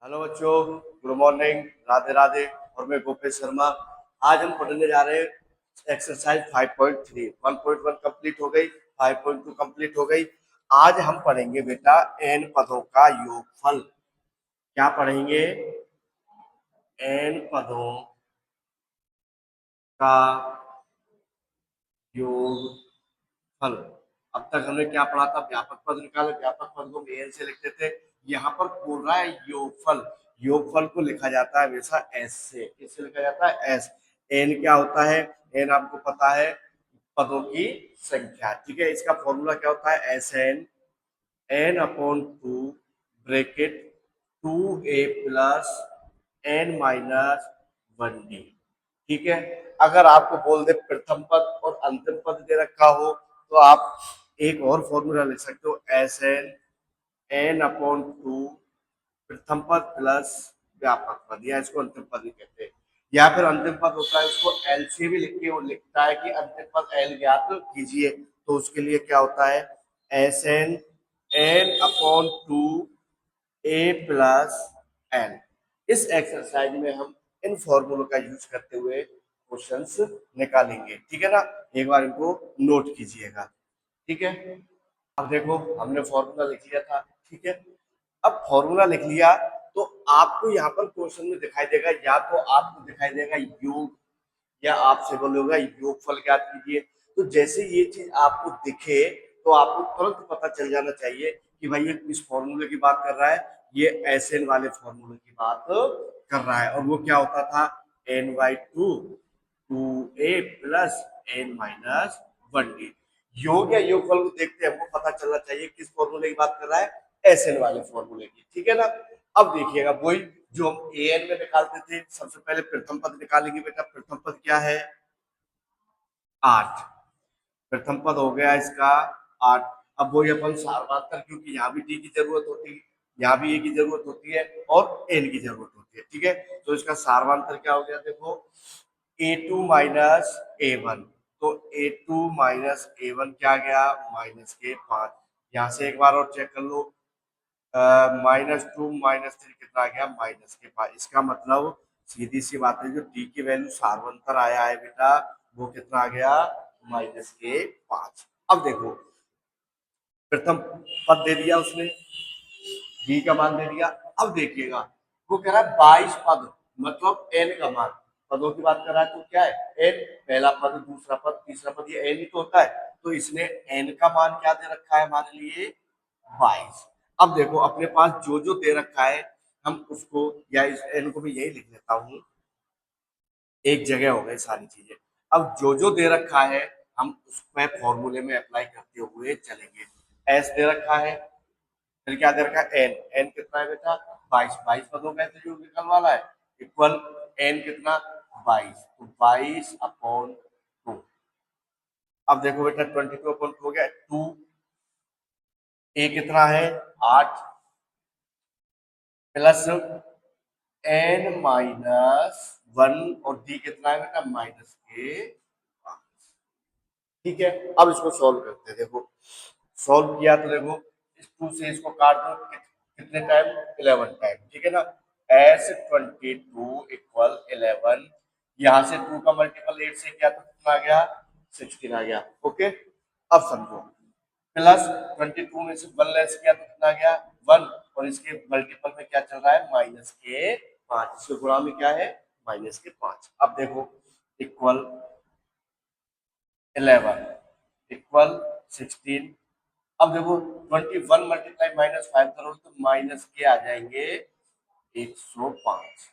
Hello बच्चों, good morning, Radhe Radhe. और मैं गोपेश शर्मा। आज हम पढ़ने जा रहे हैं एक्सरसाइज 5.3। 1.1 कंप्लीट हो गई, 5.2 कंप्लीट हो गई। आज हम पढ़ेंगे बेटा एन पदों का योगफल। क्या पढ़ेंगे? एन पदों का योगफल। अब तक हमने क्या पढ़ा था? व्यापक पद निकाले, व्यापक पद को एन से लिखते थे। यहाँ पर बोल रहा है योगफल। योगफल को लिखा जाता है हमेशा एस से। किससे लिखा जाता है? एस। एन क्या होता है? एन आपको पता है, पदों की संख्या। ठीक है, इसका फॉर्मूला क्या होता है? S N, N upon two, bracket 2a plus N minus 1d। ठीक है, अगर आपको बोल दे प्रथम पद और अंतिम पद दे रखा हो तो आप एक और फॉर्मूला लिख सकते हो, S N, N upon two, प्रथम पद प्लस व्यापक पद, या इसको अंतिम पद भी कहते हैं। या फिर अंतिम पद होता है उसको एल से भी लिख के वो लिखता है कि अंतिम पद एल ज्ञात कीजिए। तो उसके लिए क्या होता है? S N, N upon two, A plus N. इस एक्सरसाइज में हम इन फॉर्मूलों का यूज करते हुए क्वेश्चंस निकालेंगे। ठीक है ना? एक बार इनको नोट कीजिएगा। ठीक है, अब देखो हमने फॉर्मूला लिख लिया था। ठीक है, अब फॉर्मूला लिख लिया तो आपको यहाँ पर क्वेश्चन में दिखाई देगा, या तो आपको दिखाई देगा योग, या आपसे बोलेगा योगफल ज्ञात कीजिए। तो जैसे ये चीज आपको दिखे तो आपको तुरंत पता चल जाना चाहिए कि भाई ये किस फॉर्मूले की बात कर रहा है। ये एस एन वाले फॉर्मूले की बात कर रहा है। और वो क्या होता था? N by two, two A plus N minus 1d। योग या योगफल को देखते हैं हमको पता चलना चाहिए किस फॉर्मूले की बात कर रहा है? एस एन वाले फॉर्मूले की। ठीक है ना? अब देखिएगा वही जो हम ए एन में निकालते थे। सबसे पहले प्रथम पद निकालेंगे बेटा। प्रथम पद क्या है? 8। प्रथम पद हो गया इसका 8। अब वही अपन सार्वधातुक, क्योंकि यहाँ भी डी की जरूरत होती है, यहाँ भी ए की जरूरत होती है और एन की जरूरत होती है। ठीक है, तो इसका सार्वधातुक क्या हो गया? देखो, ए टू माइनस ए वन। तो ए टू माइनस ए वन क्या गया? माइनस के 5। यहाँ से एक बार और चेक कर लो, -2 -3 कितना आ गया? -5। इसका मतलब सीधी सी बात है, जो डी की वैल्यू सार्वंतर आया है बेटा, वो कितना आ गया? -5। अब देखो, प्रथम पद दे दिया उसने, डी का मान दे दिया। अब देखिएगा वो कह रहा है 22 पद, मतलब एन का मान। पदों की बात कर रहा है तो क्या है? एन। पहला पद, दूसरा पद, तीसरा पद, ये एन ही तो होता है। तो इसने एन का मान क्या दे रखा है हमारे लिए? 22। अब देखो अपने पास जो जो दे रखा है, हम उसको, या इस एन को भी यही लिख लेता हूँ, एक जगह हो गई सारी चीजें। अब जो जो दे रखा है हम उसमें फॉर्मूले में अप्लाई करते हुए चलेंगे। एस दे रखा है, फिर क्या दे रखा है? एन। एन कितना है बेटा? 22। 22 पदों में से जो निकलने वाला है, इक्वल एन कितना? 22। तो 22 अपॉन 2। अब देखो बेटा 22 अपॉन 2 हो गया 2। ए कितना है? 8 प्लस एन माइनस 1, और डी कितना है बेटा? माइनस के 5। ठीक है, अब इसको सॉल्व करते हैं। देखो सॉल्व किया तो देखो, इस 2 से इसको काट दो, कितने टाइम? 11 टाइम। ठीक है ना? S 22 equal 11। यहाँ से 2 का मल्टीपल 8 से किया तो कितना आ गया? 16 आ गया। ओके, अब समझो, प्लस 22 में से 1 लेस किया तो कितना आ गया? 1। और इसके मल्टीपल में क्या चल रहा है? माइनस के 5। इसके गुणा में क्या है? माइनस के 5। अब देखो, इक्वल 11 इक्वल 16। अब देखो 21 मल्टीप्लाई -5 करोड़ तो माइनस के आ जाएंगे 105।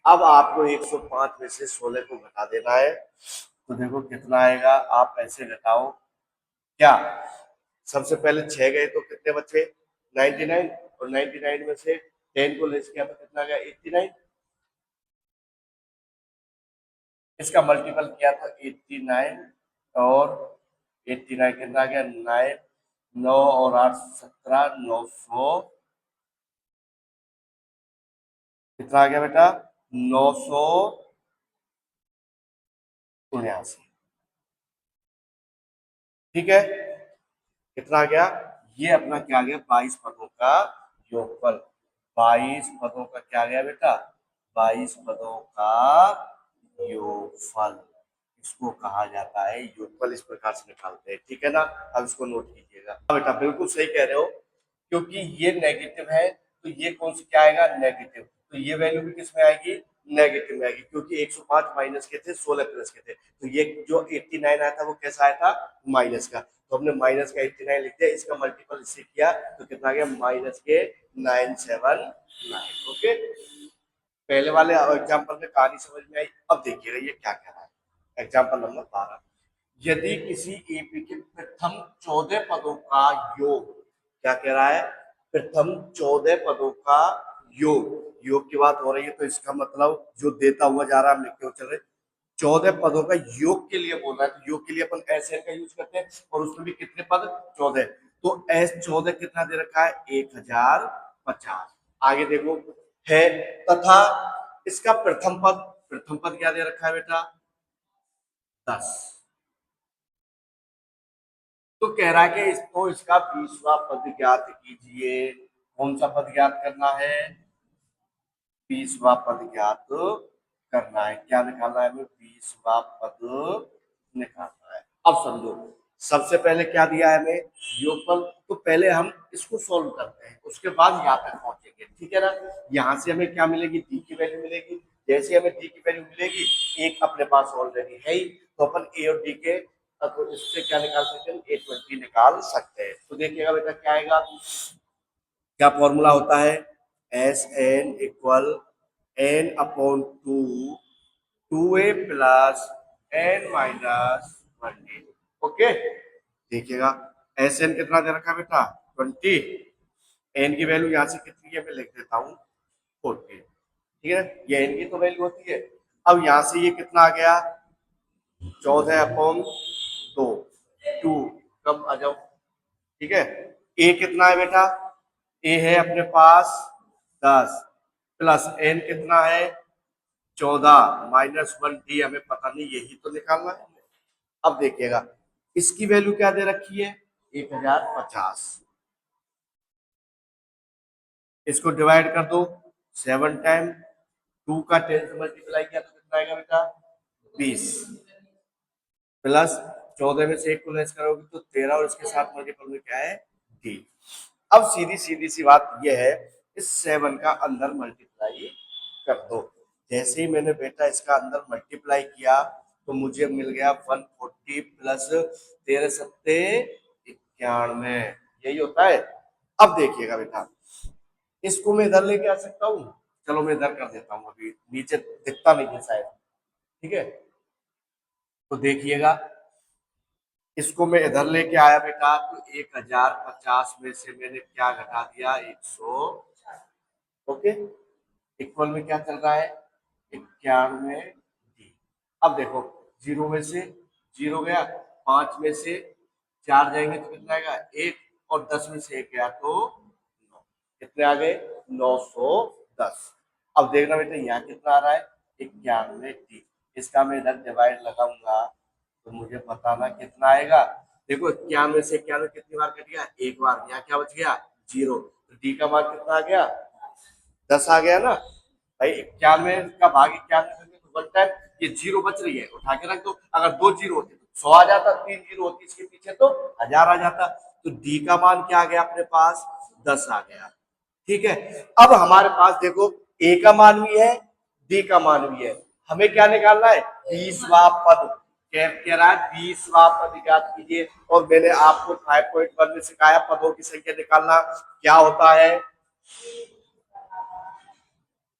अब आपको 105 में से 16 को घटा देना है। तो देखो कितना आएगा, आप ऐसे घटाओ। क्या? सबसे पहले 6 गए तो कितने बचे? 99। और 99 में से 10 को लेस किया तो कितना गया? 89। इसका मल्टीपल किया था 89, और 89 कितना आ गया? 9। 9 और 8 17, 900 कितना आ गया बेटा? 979। ठीक है, कितना आ गया? ये अपना क्या आ गया? 22 पदों का योगफल। 22 पदों का क्या गया बेटा, 22 पदों का योगफल, इसको कहा जाता है योगफल। इस प्रकार से निकालते हैं, ठीक है ना। अब इसको नोट कीजिएगा। हाँ बेटा बिल्कुल सही कह रहे हो, क्योंकि ये नेगेटिव है तो ये कौन सी क्या आएगा, नेगेटिव। तो ये वैल्यू भी किस में आएगी, नेगेटिव में आएगी, क्योंकि 105 माइनस के थे, 16 प्लस के थे। तो ये जो 89 आया था वो कैसा आया था, माइनस का। तो हमने माइनस का 89 लिख दिया, इसका मल्टीपल इससे किया तो कितना आ गया, माइनस के 979। ओके, पहले वाले एग्जाम्पल में कहानी समझ में आई। अब देखिएगा ये क्या कह रहा है, एग्जाम्पल नंबर 12। यदि किसी एपी के प्रथम 14 पदों का योग, क्या कह रहा है, प्रथम 14 पदों का योग, योग की बात हो रही है तो इसका मतलब जो देता हुआ जा रहा है हम लिखते हुए चल रहे, 14 पदों का योग के लिए बोल रहा है। तो योग के लिए अपन एस एन का यूज करते हैं, और उसमें भी कितने पद, 14। तो एस 14 कितना दे रखा है, 1050। आगे देखो है, तथा इसका प्रथम पद, प्रथम पद क्या दे रखा है बेटा, 10। तो कह रहा है कि इसको इसका 20वां पद ज्ञात कीजिए। कौन सा पद ज्ञात करना है, 20वां पद ज्ञात करना है। क्या निकालना है हमें, 20वां पद निकालना है। अब समझो, सबसे पहले क्या दिया है हमें, योगफल। तो पहले हम इसको सॉल्व करते हैं, उसके बाद यहाँ तक पहुंचेंगे, ठीक है ना। यहाँ से हमें क्या मिलेगी, डी की वैल्यू मिलेगी। जैसे हमें डी की वैल्यू मिलेगी, एक अपने पास ऑलरेडी है ही, तो अपन ए और डी के तो इससे क्या निकाल सकते हैं, 820 निकाल सकते हैं। तो देखिएगा बेटा क्या आएगा, क्या फॉर्मूला होता है, S N equal N upon two, 2a plus N minus 1d। Okay, देखिएगा एस एन कितना दे रखा है बेटा, 20। एन की वैल्यू यहाँ से कितनी है मैं लिख देता हूँ, 40। ठीक है, ये एन की तो वैल्यू होती है। अब यहाँ से ये कितना आ गया, 14 अपॉन 2, 2 कब आ जाओ, ठीक है। ए कितना है बेटा, ए है अपने पास 10, प्लस एन कितना है 14, माइनस 1d हमें पता नहीं, यही तो निकालना है। अब देखिएगा इसकी वैल्यू क्या दे रखी है, 1050। इसको डिवाइड कर दो 7 टाइम, 2 का 10 से मल्टीप्लाई किया तो कितना आएगा बेटा, 20, प्लस 14 में से 1 को लेस करोगे तो 13, और इसके साथ मल्टीपल में क्या है, d। अब सीधी सीधी सी बात यह है, इस 7 का अंदर मल्टीप्लाई कर दो। जैसे ही मैंने बेटा इसका अंदर मल्टीप्लाई किया तो मुझे मिल गया 140 प्लस 13 सत्ते 91, यही होता है। अब देखिएगा बेटा, इसको मैं इधर लेके आ सकता हूँ, चलो मैं इधर कर देता हूँ, अभी नीचे दिखता नहीं है शायद, ठीक है। तो देखिएगा इसको मैं इधर लेके आया बेटा, तो 1050 में से मैंने क्या घटा दिया, 100। ओके, इक्वल में क्या चल रहा है, 91d। अब देखो, 0 में से 0 गया, 5 में से 4 जाएंगे तो कितना आएगा, 1, और 10 में से 1 गया तो 9, कितने आ गए, 910। अब देखना बेटा यहाँ कितना आ रहा है, 91d। इसका मैं इधर डिवाइड लगाऊंगा तो मुझे बताना कितना आएगा। देखो 91 से 91 कितनी बार कट गया, एक बार, यहाँ क्या बच गया, 0। तो डी का मान कितना आ गया, 10 आ गया ना भाई। 91 का भाग 91 करके तो 1 टाइम, ये 0 बच रही है, उठा के रख दो। अगर 2 जीरो होते तो 100 आ जाता, 3 जीरो होती इसके पीछे तो 1000 आ जाता। तो डी का मान क्या आ गया अपने पास, 10 आ गया, ठीक है। अब हमारे पास देखो ए का मान भी है, डी का मान भी है, हमें क्या निकालना है, 20वां पद। कह रहा है 20वां पद ज्ञात कीजिए, और मैंने आपको 5.1 में सिखाया पदों की संख्या निकालना क्या होता है,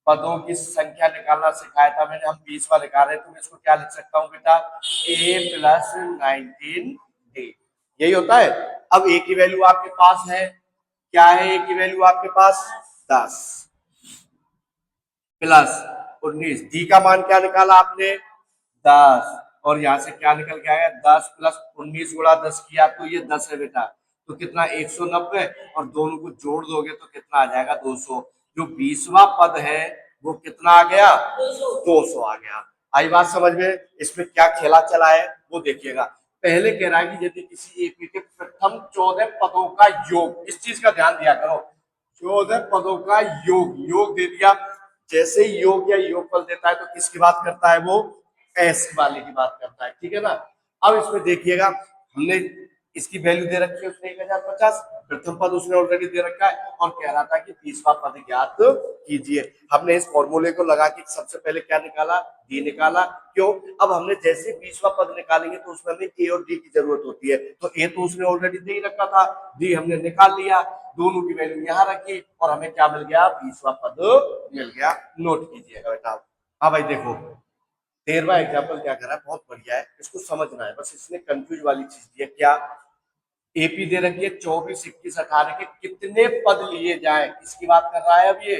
पदों की संख्या निकालना सिखाया था मैंने। हम 20वां निकाल रहे हैं, तो मैं इसको क्या लिख सकता हूँ बेटा, a प्लस 19d, यही होता है। अब a की वैल्यू आपके पास है, क्या है a की वैल्यू आपके पास, 10 प्लस 19, डी का मान क्या निकाला आपने, 10, और यहां से क्या निकल के आया, 10 प्लस 19 गुणा 10 किया तो ये 10 है बेटा। तो कितना, 190, और दोनों को जोड़ दोगे तो कितना आ जाएगा, 200। जो 20वां पद है वो कितना आ गया, 200 आ गया। आई बात समझ में, इसमें क्या खेला चला है वो देखिएगा। पहले कह रहा है कि यदि किसी एक के प्रथम 14 पदों का योग, इस चीज का ध्यान दिया करो, जो होता है पदों का योग, योग दे दिया। जैसे ही योग या योगफल देता है तो किसकी बात करता है वो, एस वाले की बात करता है, ठीक है ना। अब इसमें देखिएगा हमने इसकी वैल्यू दे रखी है उसने 1050, प्रथम पद उसने ऑलरेडी दे रखा है और कह रहा था कि 20वां पद ज्ञात कीजिए। हमने इस फॉर्मूले को लगा के सबसे पहले क्या निकाला, डी निकाला। क्यों, अब हमने जैसे 20वां पद निकालेंगे तो उसमें हमें ए और डी की जरूरत होती है, तो ए तो उसने ऑलरेडी दे ही रखा था, डी हमने निकाल लिया, दोनों की वैल्यू यहाँ रखी और हमें क्या मिल गया, 20वां पद मिल गया। नोट कीजिएगा बेटा। हाँ भाई देखो 13वां एग्जाम्पल क्या कर रहा है, बहुत बढ़िया है, इसको समझना है, बस इसने कंफ्यूज वाली चीज दी है। क्या, एपी दे रखी है 24, 21, 18 के कितने पद लिए जाए, किसकी बात कर रहा है अब ये,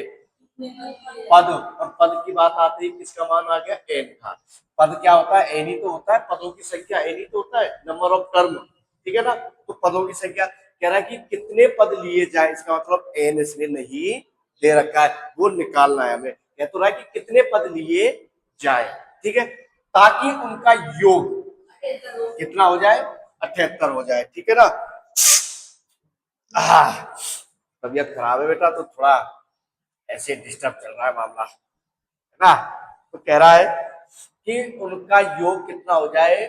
पद। और पद की बात आती है किसका मान आ गया, एन का। पद क्या होता है, एन ही तो होता है, पदों की संख्या एन ही तो होता है, नंबर ऑफ टर्म, ठीक है ना। तो पदों की संख्या कह रहा है कि कितने पद लिए जाए, इसका मतलब एन इसने नहीं दे रखा है, वो निकालना है हमें। कह तो रहा है कि कितने पद लिए जाए, ठीक है, ताकि उनका योग कितना हो जाए, 78 हो जाए, ठीक है ना। तबीयत खराब है बेटा तो थोड़ा ऐसे डिस्टर्ब चल रहा है मामला, है ना। तो कह रहा है कि उनका योग कितना हो जाए,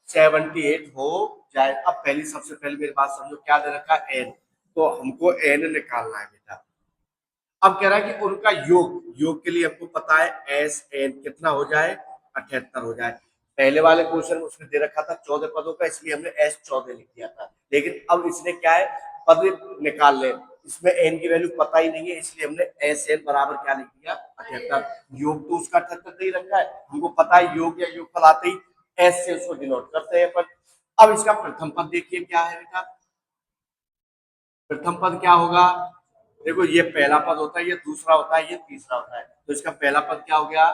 78 हो जाए। अब पहली सबसे पहले मेरी बात समझो, क्या दे रखा है, एन, तो हमको एन निकालना है बेटा। अब कह रहा है कि उनका योग, योग के लिए हमको पता है एस एन कितना हो जाए, 78 हो जाए। पहले वाले क्वेश्चन में उसने दे रखा था 14 पदों का, इसलिए हमने एस 14 लिख दिया था, लेकिन अब इसने क्या है, पद निकाल ले, इसमें एन की वैल्यू पता ही नहीं है, इसलिए हमने एस एन बराबर क्या लिख दिया, 78। योग तो उसका 78 दे ही रखा है, हमको पता है योग या योगफल आते ही एस से उसको डिनोट करते हैं अपन। अब इसका प्रथम पद देखिए क्या है बेटा, प्रथम पद क्या होगा, देखो ये पहला पद होता है, ये दूसरा होता है, ये तीसरा होता है, तो इसका पहला पद क्या हो गया,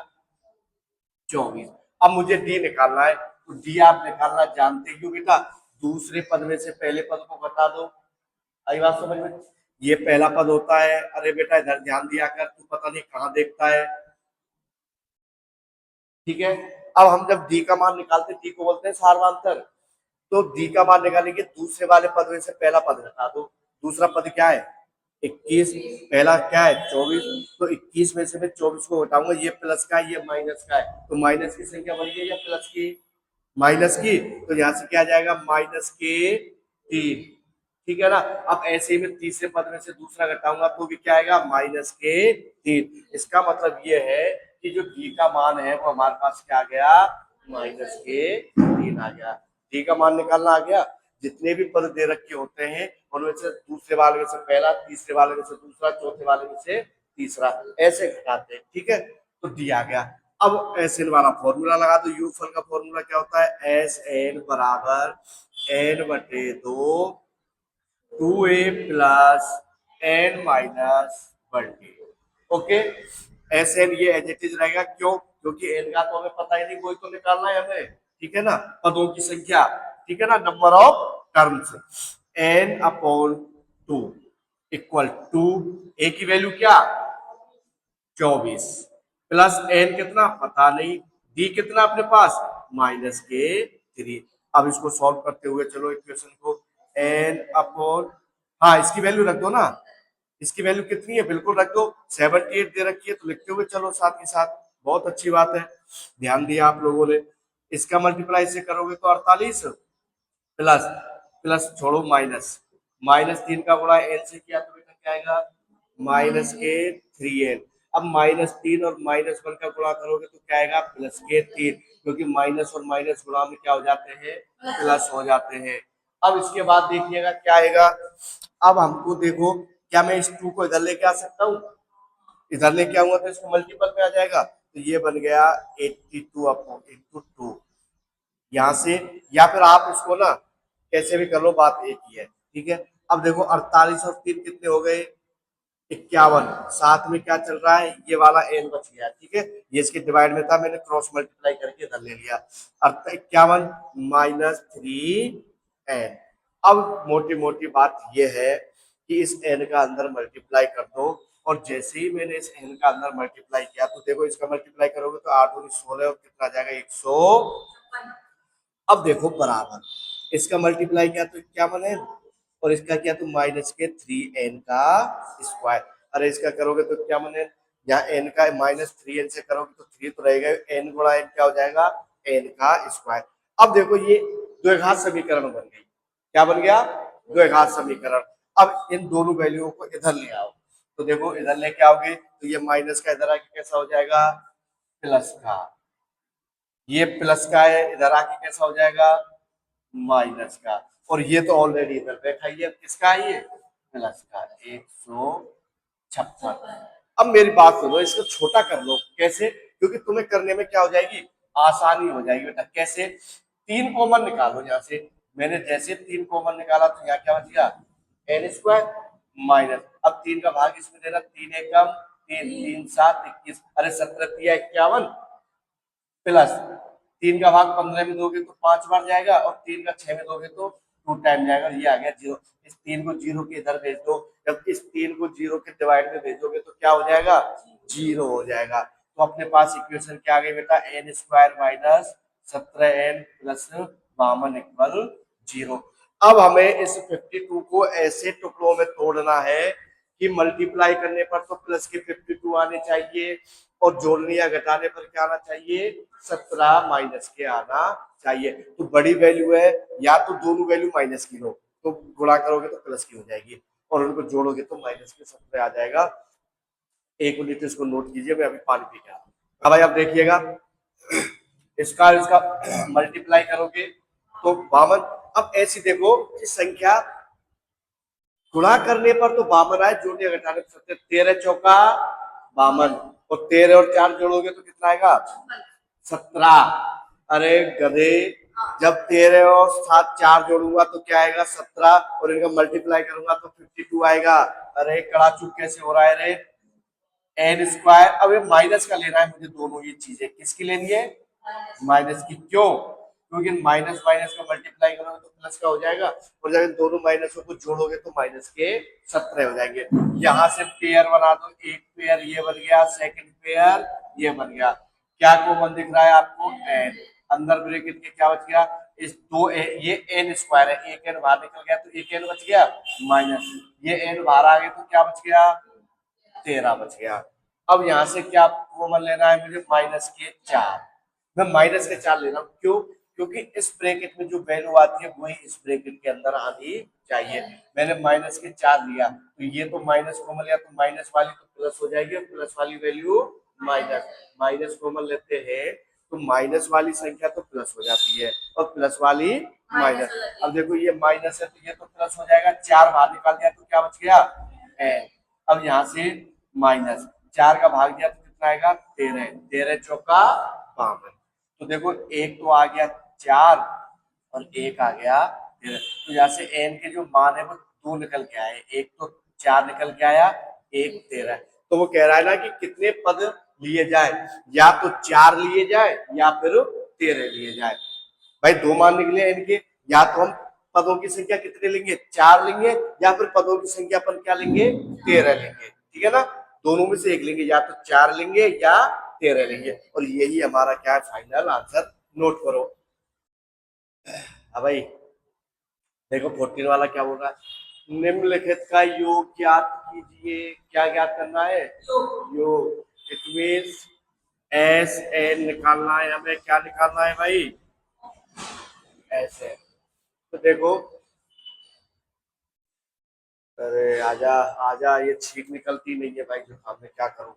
24। अब मुझे डी निकालना है, तो डी आप निकालना जानते हो बेटा, दूसरे पद में से पहले पद को घटा दो। आई बात समझ में, ये पहला पद होता है, अरे बेटा इधर ध्यान दिया कर, तू पता नहीं कहाँ देखता है, ठीक है। अब हम जब डी का मान निकालते, डी को बोलते हैं सार्वंतर, तो डी का मान निकालेंगे, दूसरे वाले पद में से पहला पद घटा दो। दूसरा पद क्या है, 21, पहला क्या है 24, तो 21 में से मैं 24 को घटाऊंगा, ये प्लस का है ये माइनस का है, तो माइनस की संख्या बन गई या प्लस की, माइनस की, तो यहाँ से क्या जाएगा, माइनस के 3, ठीक है ना। अब ऐसे ही मैं तीसरे पद में से दूसरा घटाऊंगा तो भी क्या आएगा, माइनस के 3। इसका मतलब ये है कि जो डी का मान है वो हमारे पास क्या आ गया, माइनस के 3 आ गया। डी का मान निकालना आ गया, जितने भी पद दे रखे होते हैं उनमें से दूसरे वाले में से पहला, तीसरे वाले में से दूसरा, चौथे वाले में से तीसरा, ऐसे घटाते हैं, ठीक है। तो डी आ गया। अब एस एन वाला फॉर्मूला लगा दो, यूफल का फॉर्मूला क्या होता है, एस एन बराबर एन बटे 2 2a plus N minus 1d। Okay, S N ये एज इट इज रहेगा, क्यों, क्योंकि एन का तो हमें पता ही नहीं, वही तो निकालना है हमें, ठीक है ना, पदों की संख्या, ठीक है ना, number of terms, N upon 2 equal to A की वैल्यू क्या, 24 प्लस एन कितना पता नहीं, डी कितना अपने पास, माइनस के 3। अब इसको सॉल्व करते हुए चलो इक्वेशन को, एन अपॉन, हाँ इसकी वैल्यू रख दो ना, इसकी वैल्यू कितनी है, बिल्कुल रख दो, 78 दे रखी है, तो लिखते हुए चलो साथ ही साथ, बहुत अच्छी बात है, ध्यान दिया आप लोगों ने। इसका मल्टीप्लाई से करोगे तो 48 प्लस, प्लस छोड़ो माइनस, माइनस 3 का गुणा एन से किया तो बेटा क्या आएगा, माइनस के 3n। अब -3 और -1 का गुणा करोगे तो क्या आएगा, प्लस के 3, क्योंकि माइनस और माइनस गुणा में क्या हो जाते हैं, प्लस हो जाते हैं। अब इसके बाद देखिएगा क्या आएगा, अब हमको देखो, क्या मैं इस 2 को इधर लेके आ सकता हूँ, इधर लेके आऊंगा तो इसको मल्टीपल में आ जाएगा, तो ये बन गया 82 अपॉन इंटू 2 यहाँ से, या फिर आप इसको ना कैसे भी कर लो, बात एक ही है, ठीक है। अब देखो 48 और 3 कितने हो गए, 51, साथ में क्या चल रहा है, ये वाला एन बच गया, ठीक है, ये इसके डिवाइड में था, मैंने क्रॉस मल्टीप्लाई करके इधर ले लिया, 51 माइनस 3n। अब मोटी मोटी बात ये है कि इस n का अंदर मल्टीप्लाई कर दो, और जैसे ही मैंने इस n का अंदर मल्टीप्लाई किया तो देखो इसका मल्टीप्लाई करोगे तो 8 और 16 और कितना आ जाएगा, 100। अब देखो बराबर, इसका मल्टीप्लाई किया तो क्या बने, और इसका क्या, तो माइनस के 3n का स्क्वायर। अरे इसका करोगे तो क्या बने, यहाँ n का -3n से करोगे तो 3 तो रहेगा, n गुणा n क्या हो जाएगा, n का स्क्वायर। अब देखो ये द्विघात समीकरण बन गई। क्या बन गया, द्विघात समीकरण। अब इन दोनों वैल्यूओं को इधर ले आओ, तो देखो इधर लेके आओगे तो ये माइनस का इधर आके कैसा हो जाएगा, प्लस का। ये प्लस का है, इधर आके कैसा हो जाएगा, माइनस का। और ये तो ऑलरेडी इधर देखा, ये किसका है, ये प्लस का 156। अब मेरी बात सुनो, इसको छोटा कर लो। कैसे, क्योंकि तुम्हें करने में क्या हो जाएगी, आसानी हो जाएगी बेटा। कैसे, 3 कॉमन निकालो यहाँ से। मैंने जैसे 3 कॉमन निकाला तो यहाँ क्या बच गया, एन स्क्वायर माइनस, अब 3 का भाग इसमें देना, 3 एकम 3, 3 7 21, अरे 17 तिया 51 प्लस 3 का भाग 15 में दोगे तो 5 बार जाएगा, और 3 का 6 में दोगे तो 2 टाइम जाएगा। ये आ गया 0। इस 3 को 0 के इधर भेज दो, जब इस 3 को 0 के डिवाइड में भेजोगे तो क्या हो जाएगा, 0 हो जाएगा। तो अपने पास इक्वेशन क्या आ गई बेटा, N square minus 17n plus 52 equal 0। अब हमें इस 52 को ऐसे टुकड़ों में तोड़ना है कि मल्टीप्लाई करने पर तो प्लस के 52 आने चाहिए, और जोड़ने या घटाने पर क्या आना चाहिए, 17 माइनस के आना चाहिए। तो बड़ी वैल्यू है, या तो दोनों वैल्यू माइनस की लो तो गुणा करोगे तो प्लस की हो जाएगी, और उनको जोड़ोगे तो माइनस के 17 आ जाएगा। एक मिनट इसको नोट कीजिए, मैं अभी पानी पी के आता हूं। अब भाई आप देखिएगा, इसका मल्टीप्लाई करोगे तो 52। अब ऐसी देखो कि संख्या गुणा करने पर तो 52 आए, जोड़ने घटाने पर 17, 13 चौका 52, और 13 और 4 जोड़ोगे तो कितना आएगा, 17। अरे गधे, जब 13 और 7 4 जोड़ूंगा तो क्या आएगा, 17, और इनका मल्टीप्लाई करूंगा तो 52 आएगा। अरे कड़ा चूक कैसे हो रहा है रे, एन स्क्वायर। अब ये माइनस का लेना है मुझे, दोनों ये चीजें किसकी लेनी है, माइनस की। क्यों, क्योंकि माइनस माइनस का मल्टीप्लाई करोगे तो प्लस का हो जाएगा, और जब इन दोनों माइनसों को जोड़ोगे तो माइनस के 17 हो जाएंगे। यहाँ से पेयर बना दो, एक पेयर ये बन गया, सेकंड पेयर ये बन गया। क्या कॉमन दिख रहा है आपको, एन। अंदर ब्रैकेट के क्या बच गया, इस दो ये एन स्क्वायर है, एक एन बाहर निकल गया तो एक एन बच गया माइनस, ये एन बाहर आ गया तो क्या बच गया, 13 बच गया। अब यहां से क्या कॉमन लेना है मुझे, माइनस के 4। मैं माइनस के 4 ले रहा हूं, क्यों, क्योंकि इस ब्रैकेट में जो वैल्यू आती है वही इस ब्रैकेट के अंदर आनी चाहिए। मैंने माइनस के 4 लिया, तो ये तो माइनस कॉमन लिया तो माइनस वाली तो प्लस हो जाएगी, और प्लस वाली वैल्यू माइनस। माइनस कॉमन लेते हैं तो माइनस वाली संख्या तो प्लस हो जाती है, और प्लस वाली माइनस। अब देखो ये माइनस है तो ये तो प्लस हो जाएगा, 4 बाहर निकाल दिया तो क्या बच गया, एन। अब यहाँ से माइनस 4 का भाग दिया तो कितना आएगा, 13, 13 चौका 52। तो देखो एक तो आ गया 4 और एक आ गया 13। तो यहाँ से एन के जो मान है वो 2 निकल के आए, एक तो 4 निकल के आया, एक 13। तो वो कह रहा है ना कि कितने पद लिए जाए, या तो 4 लिए जाए या फिर 13 लिए जाए। भाई दो मान निकले इनके, या तो हम पदों की संख्या कितने लेंगे, 4 लेंगे, या फिर पदों की संख्या पर क्या लेंगे, 13 लेंगे। ठीक है ना, दोनों में से एक लेंगे, या तो 4 लेंगे या 13 लेंगे, और यही हमारा क्या है, फाइनल आंसर। नोट करो। अब भाई देखो 14 वाला क्या बोल रहा है, निम्नलिखित का योग ज्ञात कीजिए। क्या ज्ञात करना है, योग। इट मीन्स एस एन निकालना है हमें। क्या निकालना है भाई, ऐसे। तो देखो, अरे आजा आजा, ये छींक निकलती नहीं है भाई, जो मैं क्या करूं।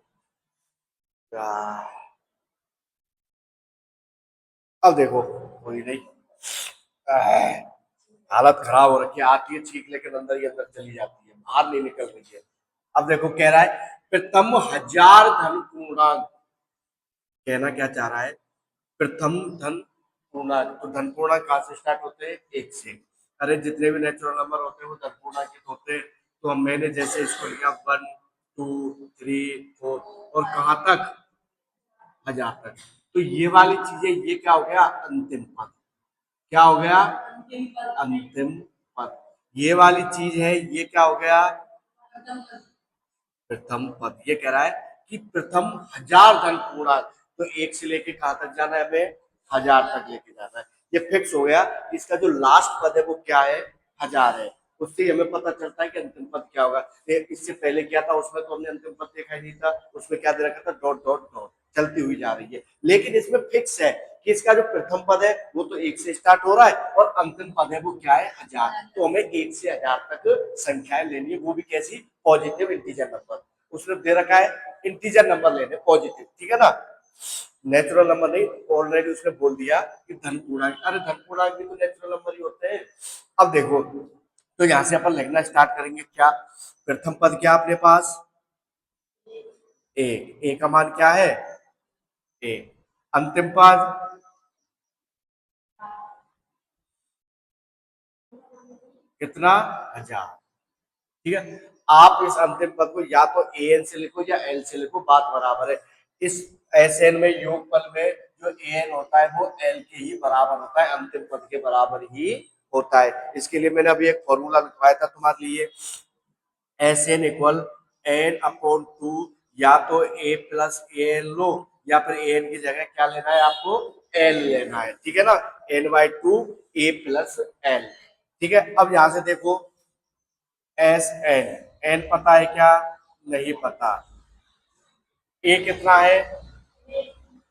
अब देखो, कोई नहीं, हालत खराब हो रखी है, आती है छींक लेकिन अंदर ही अंदर चली जाती है, बाहर नहीं निकल रही है। अब देखो कह रहा है प्रथम 1000 धन पूर्णांक। कहना क्या चाह रहा है, प्रथम धन पूर्णांक। तो धन पूर्णांक कहाँ से स्टार्ट होते हैं, एक से। अरे जितने भी नेचुरल नंबर होते हैं वो धन पूर्णांक होते हैं। तो हम मैंने जैसे इसको लिया 1 2 3 4, और कहाँ तक, 1000 तक। तो ये वाली चीजें, ये क्या हो गया, अंतिम पद। क्या हो गया, अंतिम पद। ये वाली चीज है, ये क्या हो गया, प्रथम पद। ये कह रहा है कि प्रथम 1000 धन पूर्णांक। तो एक से लेके कहां तक जाना है हमें, 1000 तक लेके जाना है। ये फिक्स हो गया। इसका जो लास्ट पद है वो क्या है, 1000 है। उससे हमें पता चलता है कि अंतिम पद क्या होगा। इससे पहले क्या था, उसमें तो हमने अंतिम पद देखा ही नहीं था, उसमें क्या दे रखा था, डॉट डॉट डॉट चलती हुई जा रही है। लेकिन इसमें फिक्स है कि इसका जो प्रथम पद है वो तो 1 से स्टार्ट हो रहा है और अंतिम पद है वो क्या है, 1000। तो हमें 1 से 1000 तक संख्याएं लेनी है, वो भी कैसी, पॉजिटिव इंटीजर नंबर। उसने दे रखा है इंटीजर नंबर लेने, पॉजिटिव, ठीक है ना, नेचुरल नंबर नहीं। ऑलरेडी उसने बोल दिया कि धन पूर्णांक, अरे धन पूर्णांक भी तो नेचुरल नंबर ही होते हैं। अब देखो, तो यहां से अपन लिखना स्टार्ट करेंगे। क्या प्रथम पद क्या अपने पास, ए का मान क्या है, ए। अंतिम पद कितना, 1000, ठीक है। आप इस अंतिम पद को या तो ए एन से लिखो या एल से लिखो, बात बराबर है। इस एस एन में, योगफल में जो ए एन होता है वो एल के ही बराबर होता है, अंतिम पद के बराबर ही होता है। इसके लिए मैंने अभी एक फॉर्मूला लिखवाया था तुम्हारे लिए, S N equal N upon two, या तो ए प्लस ए एन लो, या फिर ए एन की जगह क्या लेना है आपको, एल लेना है, ठीक है ना, N by two A plus L, ठीक है। अब यहां से देखो, एस एन, एन पता है क्या, नहीं पता। ए कितना है,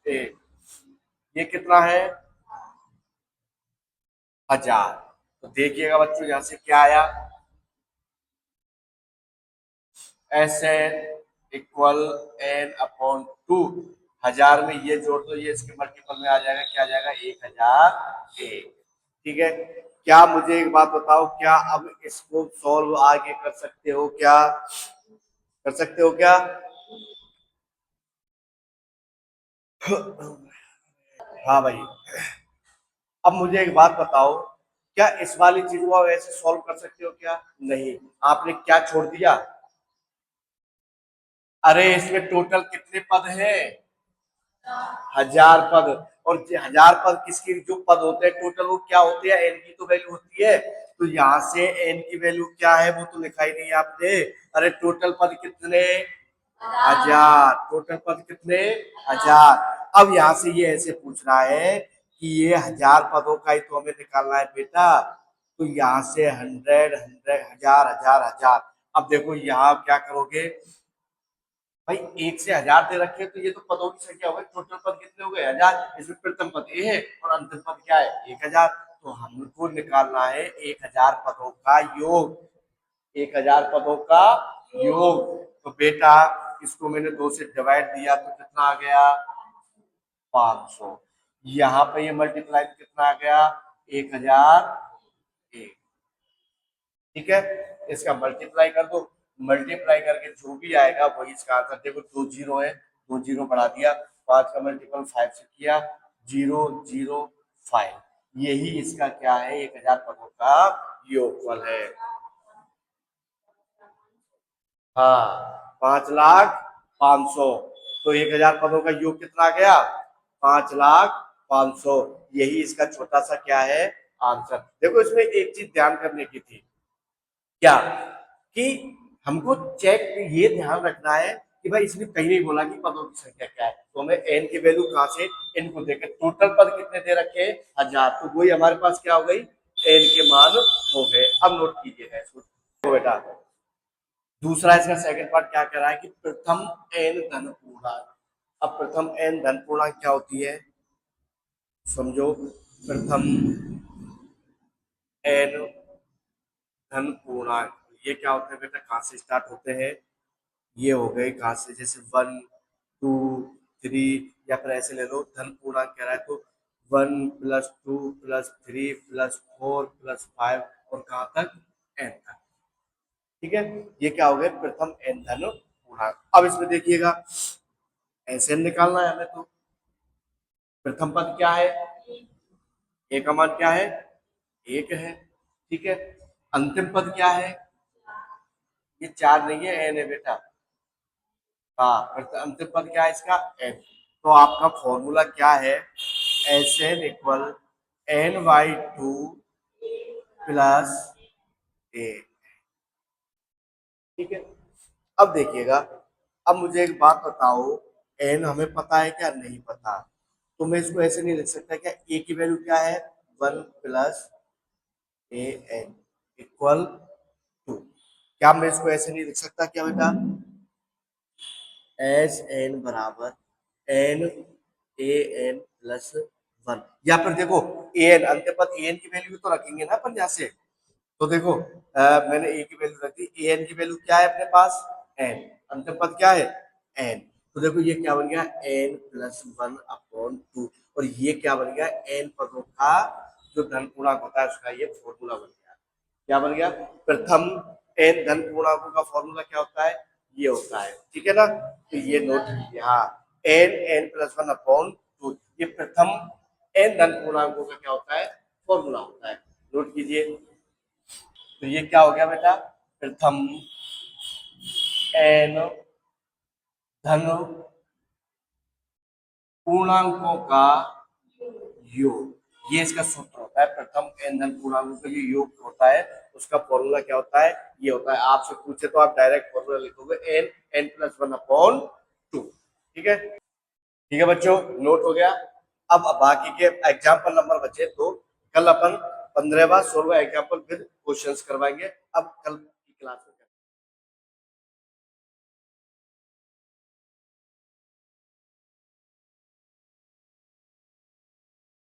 ए, ये कितना है, 1000। तो देखिएगा बच्चों यहां से क्या आया, S N equal N upon two, 1000 में ये जोड़ दो, ये इसके मल्टीपल में आ जाएगा, क्या आ जाएगा, 1000 एक, ठीक है। क्या मुझे एक बात बताओ, क्या अब इसको सॉल्व आगे कर सकते हो क्या, कर सकते हो क्या, हाँ भाई। अब मुझे एक बात बताओ, क्या इस वाली चीज को आप ऐसे सॉल्व कर सकते हो क्या, नहीं। आपने क्या छोड़ दिया, अरे इसमें टोटल कितने पद हैं, 1000 पद। और 1000 पद किसके जो पद होते हैं टोटल, वो क्या होते हैं, एन की तो वैल्यू होती है। तो यहां से एन की वैल्यू क्या है वो तो लिखा ही नहीं है आपने। अरे टोटल पद कितने, 1000, टोटल पद कितने, 1000। अब यहां से ये ऐसे पूछ रहा है कि ये 1000 पदों का ही तो हमें निकालना है बेटा। तो यहाँ से 100 1000 1000 1000। अब देखो यहाँ क्या करोगे भाई, 1 से 1000 दे रखे तो ये तो पदों की संख्या हो गई, टोटल पद कितने हो गए, 1000। इसमें प्रथम पद ए है और अंतिम पद क्या है, 1000। तो हमको निकालना है 1000 पदों का योग, 1000 पदों का योग। तो बेटा इसको मैंने 2 से डिवाइड दिया तो कितना आ गया, 500। यहाँ पे ये मल्टीप्लाई कितना आ गया, 1001, ठीक है। इसका मल्टीप्लाई कर दो, मल्टीप्लाई करके जो भी आएगा वही इसका आंसर। देखो 2 जीरो है, 2 जीरो बढ़ा दिया, 5 का मल्टीपल 5 से किया, 005। यही इसका क्या है, 1000 पदों का योगफल है। हाँ, 5,05,000। तो 1000 पदों का योग कितना आ गया, 5,05,000। यही इसका छोटा सा क्या है, आंसर। देखो इसमें एक चीज ध्यान करने की थी, क्या, कि हमको चेक ये ध्यान रखना है कि भाई इसने कहीं नहीं बोला कि पदों की संख्या क्या है। तो हमें एन की वैल्यू कहां से, एन को देकर टोटल पद कितने दे रखे, 1000। तो वही हमारे पास क्या हो गई, एन के मान हो गए। अब नोट कीजिएगा इसको, तो बेटा दूसरा इसका सेकंड पार्ट क्या कह रहा है कि प्रथम एन धन पूर्णांक। अब प्रथम एन धन पूर्णांक क्या होती है, समझो। प्रथम एन धन पूर्णांक ये क्या होते हैं बेटा, कहां से स्टार्ट होते हैं, ये हो गए कहां से, जैसे 1 2 3, या फिर ऐसे ले लो, धन पूर्णांक कह रहा है तो 1 + 2 + 3 + 4 + 5 और कहां तक, एन तक, ठीक है। ये क्या हो गए, प्रथम एन धन पूर्णांक। अब इसमें देखिएगा, ऐसे निकालना है हमें, तो प्रथम पद क्या है, ए का मान क्या है, 1 है, ठीक है। अंतिम पद क्या है, ये 4 नहीं है, एन है बेटा। हाँ, अंतिम पद क्या है इसका, एन। तो आपका फॉर्मूला क्या है, S N equal n/2 plus A, ठीक है। अब देखिएगा, अब मुझे एक बात बताओ, एन हमें पता है क्या, नहीं पता। तो मैं इसको ऐसे नहीं लिख सकता क्या, ए की वैल्यू क्या है, 1 + ए एन इक्वल क्या मैं इसको ऐसे नहीं लिख सकता क्या बेटा? एस एन बराबर N A N plus one, या फिर देखो ए एन अंत्य पद ए एन की वैल्यू तो रखेंगे ना अपन यहाँ से। तो देखो मैंने ए की वैल्यू रख दी, ए एन की वैल्यू क्या है अपने पास? एन। अंतिम पद क्या है? एन। तो देखो ये क्या बन गया? N plus one upon two. और ये क्या बन गया? एन पदों का जो धन पूर्णांक होता है उसका ये फॉर्मूला बन गया। क्या बन गया? प्रथम एन धन पूर्णांकों का फॉर्मूला क्या होता है? ये होता है, ठीक है ना? तो ये नोट कीजिए, हाँ, N N plus one upon two, ये प्रथम एन धन पूर्णांकों का क्या होता है? फॉर्मूला होता है। नोट कीजिए। तो ये क्या हो गया बेटा? प्रथम एन धन पूर्णांकों का योग, ये इसका सूत्र होता है। प्रथम एन धन पूर्णांकों का जो योग होता है उसका फॉर्मूला क्या होता है? ये होता है। आपसे पूछे तो आप डायरेक्ट फॉर्मूला लिखोगे N N plus one upon two. ठीक है, ठीक है बच्चों, नोट हो गया। अब बाकी के एग्जाम्पल नंबर बचे तो कल अपन 15वां 16वां एग्जाम्पल फिर क्वेश्चंस करवाएंगे। अब कल की क्लास में